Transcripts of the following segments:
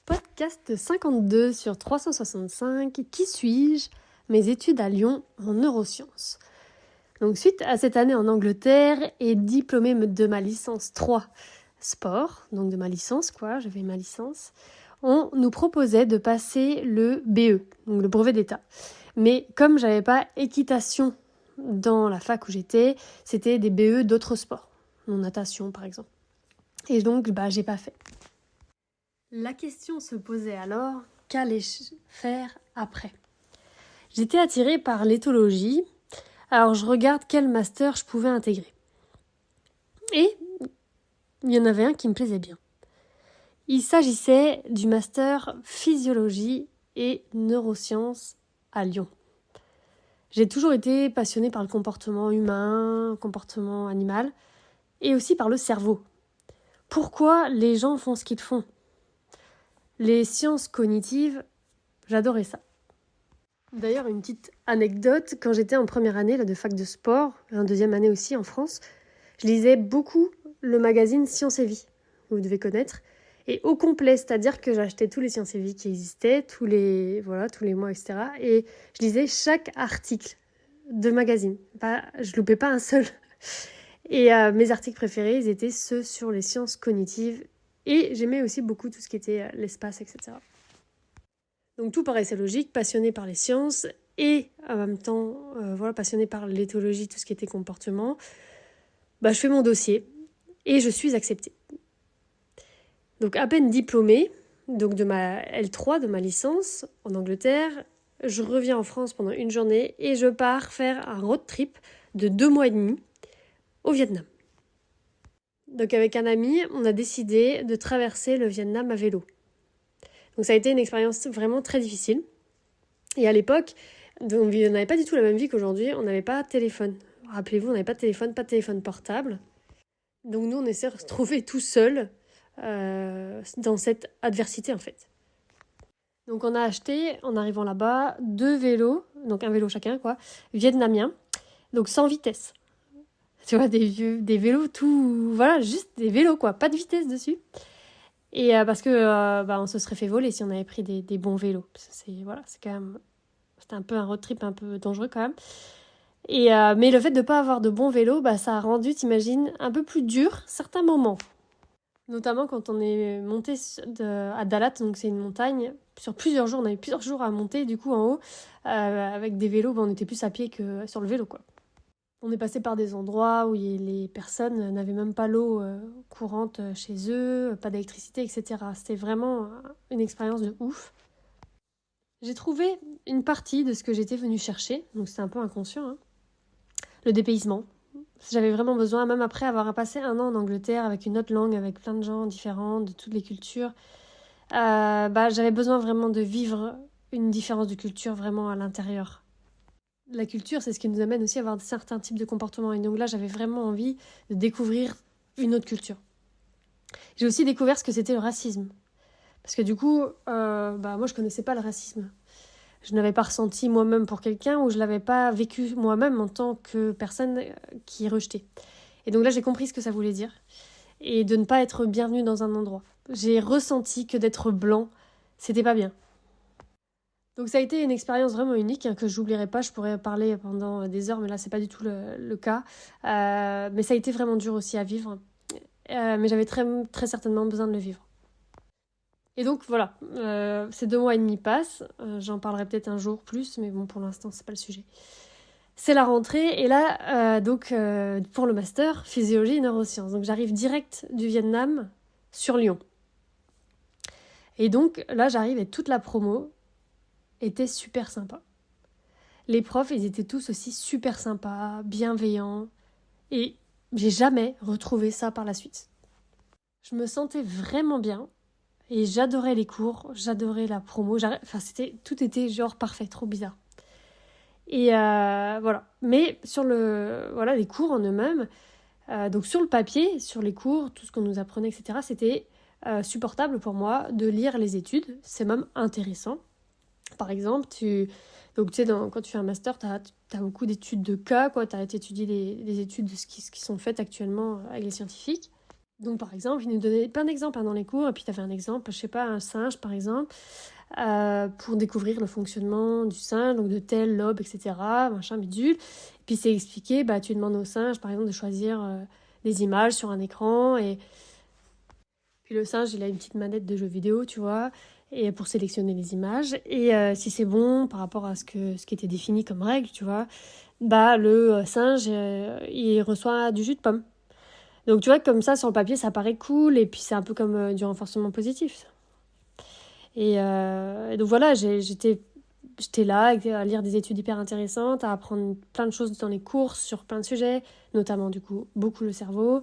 Podcast 52 sur 365. Qui suis-je? Mes études à Lyon en neurosciences. Donc suite à cette année en Angleterre et diplômée de ma licence 3 sport, donc de ma licence j'avais ma licence, on nous proposait de passer le BE, donc le brevet d'État. Mais comme j'avais pas équitation dans la fac où j'étais, c'était des BE d'autres sports, non natation par exemple. Et donc j'ai pas fait. La question se posait alors, qu'allais-je faire après? J'étais attirée par l'éthologie, alors je regarde quel master je pouvais intégrer. Et il y en avait un qui me plaisait bien. Il s'agissait du master physiologie et neurosciences à Lyon. J'ai toujours été passionnée par le comportement humain, le comportement animal, et aussi par le cerveau. Pourquoi les gens font ce qu'ils font? Les sciences cognitives, j'adorais ça. D'ailleurs, une petite anecdote, quand j'étais en première année de fac de sport, en deuxième année aussi en France, je lisais beaucoup le magazine Science et Vie, vous devez connaître, et au complet, c'est-à-dire que j'achetais tous les Sciences et Vie qui existaient, tous les mois, etc. Et je lisais chaque article de magazine. Je loupais pas un seul. Et mes articles préférés, ils étaient ceux sur les sciences cognitives, et j'aimais aussi beaucoup tout ce qui était l'espace, etc. Donc tout paraissait logique, passionnée par les sciences et en même temps passionnée par l'éthologie, tout ce qui était comportement. Je fais mon dossier et je suis acceptée. Donc à peine diplômée, donc de ma L3, de ma licence en Angleterre, je reviens en France pendant une journée et je pars faire un road trip de 2 mois et demi au Vietnam. Donc avec un ami, on a décidé de traverser le Vietnam à vélo. Donc ça a été une expérience vraiment très difficile. Et à l'époque, on n'avait pas du tout la même vie qu'aujourd'hui, on n'avait pas de téléphone. Rappelez-vous, on n'avait pas de téléphone portable. Donc nous, on s'est retrouvés tout seuls dans cette adversité en fait. Donc on a acheté, en arrivant là-bas, 2 vélos, donc un vélo chacun, vietnamiens, donc sans vitesse. Tu vois, des vélos juste des vélos pas de vitesse dessus. Et parce que on se serait fait voler si on avait pris des bons vélos. C'est quand même, c'était un peu un road trip un peu dangereux quand même. Et mais le fait de ne pas avoir de bons vélos, ça a rendu, t'imagines, un peu plus dur certains moments. Notamment quand on est monté à Dalat, donc c'est une montagne, sur plusieurs jours, on avait plusieurs jours à monter du coup en haut, avec des vélos, on était plus à pied que sur le vélo On est passé par des endroits où les personnes n'avaient même pas l'eau courante chez eux, pas d'électricité, etc. C'était vraiment une expérience de ouf. J'ai trouvé une partie de ce que j'étais venue chercher, donc c'était un peu inconscient, le dépaysement. J'avais vraiment besoin, même après avoir passé 1 an en Angleterre avec une autre langue, avec plein de gens différents, de toutes les cultures, j'avais besoin vraiment de vivre une différence de culture vraiment à l'intérieur. La culture, c'est ce qui nous amène aussi à avoir certains types de comportements. Et donc là, j'avais vraiment envie de découvrir une autre culture. J'ai aussi découvert ce que c'était le racisme. Parce que du coup, moi, je connaissais pas le racisme. Je n'avais pas ressenti moi-même pour quelqu'un ou je l'avais pas vécu moi-même en tant que personne qui est rejetée. Et donc là, j'ai compris ce que ça voulait dire. Et de ne pas être bienvenue dans un endroit. J'ai ressenti que d'être blanc, c'était pas bien. Donc ça a été une expérience vraiment unique que j'oublierai pas. Je pourrais parler pendant des heures, mais là c'est pas du tout le cas. Mais ça a été vraiment dur aussi à vivre. Mais j'avais très, très certainement besoin de le vivre. Et donc voilà, ces 2 mois et demi passent. J'en parlerai peut-être un jour plus, mais bon, pour l'instant c'est pas le sujet. C'est la rentrée et là, pour le master physiologie et neurosciences. Donc j'arrive direct du Vietnam sur Lyon. Et donc là j'arrive et toute la promo était super sympa. Les profs, ils étaient tous aussi super sympas, bienveillants. Et j'ai jamais retrouvé ça par la suite. Je me sentais vraiment bien. Et j'adorais les cours, j'adorais la promo. Tout était genre parfait, trop bizarre. Et voilà. Mais sur les cours en eux-mêmes, donc sur le papier, sur les cours, tout ce qu'on nous apprenait, etc., c'était supportable pour moi de lire les études. C'est même intéressant. Par exemple, quand tu fais un master, tu as beaucoup d'études de cas, tu as étudié les études de ce qui sont faites actuellement avec les scientifiques. Donc par exemple, il nous donnait plein d'exemples dans les cours, et puis tu avais un exemple, je sais pas, un singe par exemple, pour découvrir le fonctionnement du singe, donc de tel lobe, etc., machin, bidule. Et puis c'est expliqué, tu demandes au singe par exemple de choisir des images sur un écran, et puis le singe il a une petite manette de jeu vidéo, tu vois, et pour sélectionner les images, et si c'est bon par rapport à ce qui était défini comme règle, tu vois, le singe il reçoit du jus de pomme. Donc tu vois, comme ça, sur le papier, ça paraît cool, et puis c'est un peu comme du renforcement positif. Et donc voilà, j'étais là à lire des études hyper intéressantes, à apprendre plein de choses dans les cours sur plein de sujets, notamment du coup beaucoup le cerveau.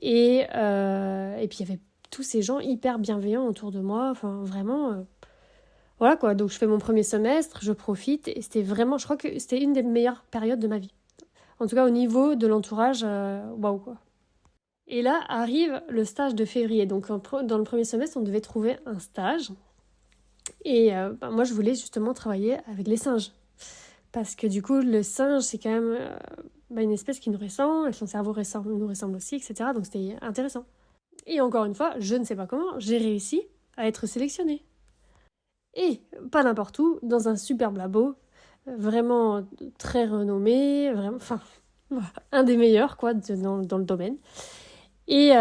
Et puis il y avait tous ces gens hyper bienveillants autour de moi, enfin vraiment... voilà quoi, donc je fais mon premier semestre, je profite, et c'était vraiment, je crois que c'était une des meilleures périodes de ma vie. En tout cas au niveau de l'entourage, waouh quoi. Et là arrive le stage de février. Donc dans le premier semestre, on devait trouver un stage. Et moi, je voulais justement travailler avec les singes. Parce que du coup, le singe, c'est quand même une espèce qui nous ressemble, et son cerveau nous ressemble aussi, etc. Donc c'était intéressant. Et encore une fois, je ne sais pas comment, j'ai réussi à être sélectionnée. Et pas n'importe où, dans un superbe labo, vraiment très renommé, vraiment, enfin, un des meilleurs quoi, dans le domaine. Et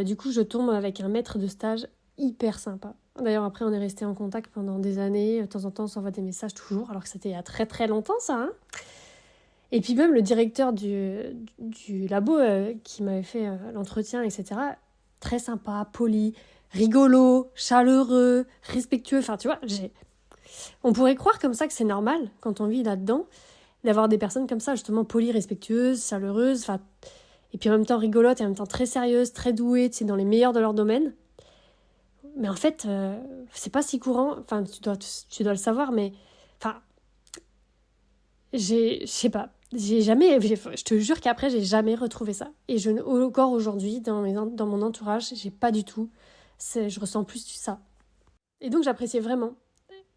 du coup, je tombe avec un maître de stage hyper sympa. D'ailleurs, après, on est resté en contact pendant des années. De temps en temps, on s'envoie des messages toujours, alors que c'était il y a très très longtemps, ça. Hein. Et puis même le directeur du labo qui m'avait fait l'entretien, etc., très sympa, poli, rigolo, chaleureux, respectueux. Enfin, tu vois, on pourrait croire comme ça que c'est normal, quand on vit là-dedans, d'avoir des personnes comme ça, justement, polies, respectueuses, chaleureuses, enfin... Et puis en même temps rigolote et en même temps très sérieuse, très douée, tu sais, dans les meilleurs de leur domaine. Mais en fait, c'est pas si courant. Enfin, tu dois le savoir, mais... Enfin, je sais pas. Je te jure qu'après, j'ai jamais retrouvé ça. Et encore aujourd'hui, dans mon entourage, j'ai pas du tout... Je ressens plus ça. Et donc, j'appréciais vraiment.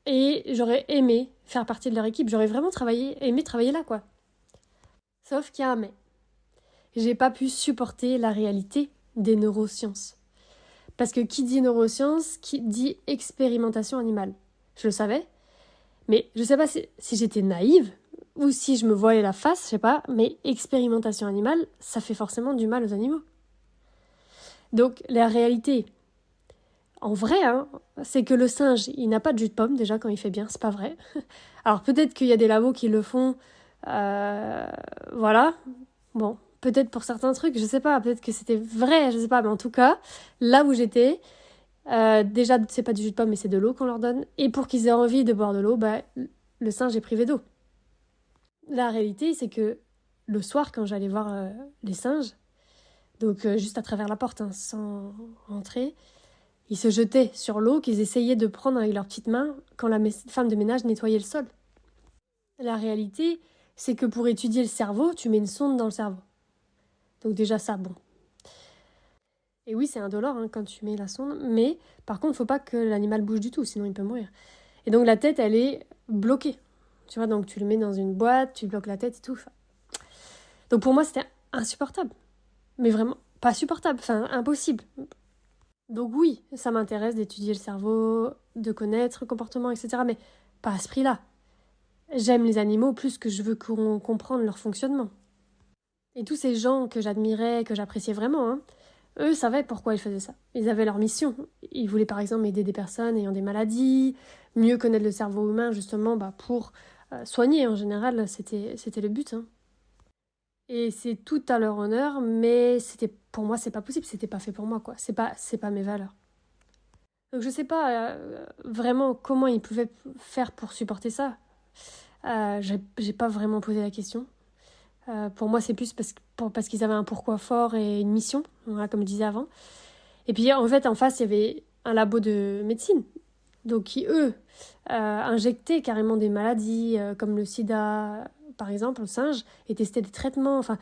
Et j'aurais aimé faire partie de leur équipe. J'aurais vraiment aimé travailler là, quoi. Sauf qu'il y a un mais. J'ai pas pu supporter la réalité des neurosciences. Parce que qui dit neurosciences, qui dit expérimentation animale. Je le savais, mais je sais pas si j'étais naïve ou si je me voyais la face, je sais pas, mais expérimentation animale, ça fait forcément du mal aux animaux. Donc la réalité, en vrai, hein, c'est que le singe, il n'a pas de jus de pomme déjà quand il fait bien, c'est pas vrai. Alors peut-être qu'il y a des labos qui le font, voilà, bon, peut-être pour certains trucs, je sais pas, peut-être que c'était vrai, je sais pas, mais en tout cas, là où j'étais, déjà, c'est pas du jus de pomme, mais c'est de l'eau qu'on leur donne. Et pour qu'ils aient envie de boire de l'eau, le singe est privé d'eau. La réalité, c'est que le soir, quand j'allais voir les singes, donc juste à travers la porte, hein, sans rentrer, ils se jetaient sur l'eau qu'ils essayaient de prendre avec leurs petites mains quand la femme de ménage nettoyait le sol. La réalité, c'est que pour étudier le cerveau, tu mets une sonde dans le cerveau. Donc déjà ça, bon. Et oui, c'est indolore hein, quand tu mets la sonde, mais par contre, il ne faut pas que l'animal bouge du tout, sinon il peut mourir. Et donc la tête, elle est bloquée. Tu vois, donc tu le mets dans une boîte, tu bloques la tête et tout. Donc pour moi, c'était insupportable. Mais vraiment, pas supportable, enfin impossible. Donc oui, ça m'intéresse d'étudier le cerveau, de connaître le comportement, etc. Mais pas à ce prix-là. J'aime les animaux plus que je veux comprendre leur fonctionnement. Et tous ces gens que j'admirais, que j'appréciais vraiment, hein, eux savaient pourquoi ils faisaient ça. Ils avaient leur mission. Ils voulaient par exemple aider des personnes ayant des maladies, mieux connaître le cerveau humain justement pour soigner en général, c'était le but. Hein. Et c'est tout à leur honneur, mais pour moi c'est pas possible, c'était pas fait pour moi quoi. C'est pas mes valeurs. Donc je sais pas vraiment comment ils pouvaient faire pour supporter ça. J'ai pas vraiment posé la question. Pour moi, c'est plus parce qu'ils avaient un pourquoi fort et une mission, voilà, comme je disais avant. Et puis, en fait, en face, il y avait un labo de médecine, donc qui, eux, injectaient carrément des maladies, comme le sida, par exemple, au singe, et testaient des traitements. Enfin,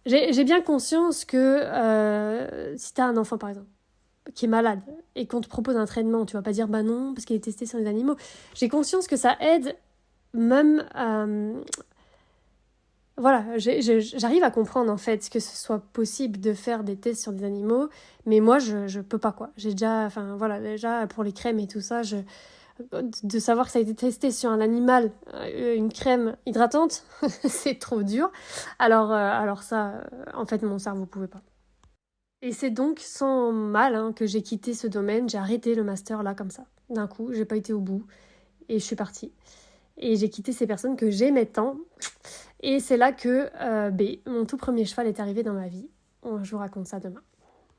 j'ai bien conscience que si tu as un enfant, par exemple, qui est malade, et qu'on te propose un traitement, tu vas pas dire bah non, parce qu'il est testé sur les animaux. J'ai conscience que ça aide même voilà, j'arrive à comprendre en fait que ce soit possible de faire des tests sur des animaux, mais moi je peux pas quoi. J'ai déjà, enfin voilà, déjà pour les crèmes et tout ça, de savoir que ça a été testé sur un animal, une crème hydratante, c'est trop dur. Alors ça, en fait mon cerveau pouvait pas. Et c'est donc sans mal hein, que j'ai quitté ce domaine, j'ai arrêté le master là comme ça. D'un coup, j'ai pas été au bout et je suis partie. Et j'ai quitté ces personnes que j'aimais tant. Et c'est là que mon tout premier cheval est arrivé dans ma vie. Je vous raconte ça demain.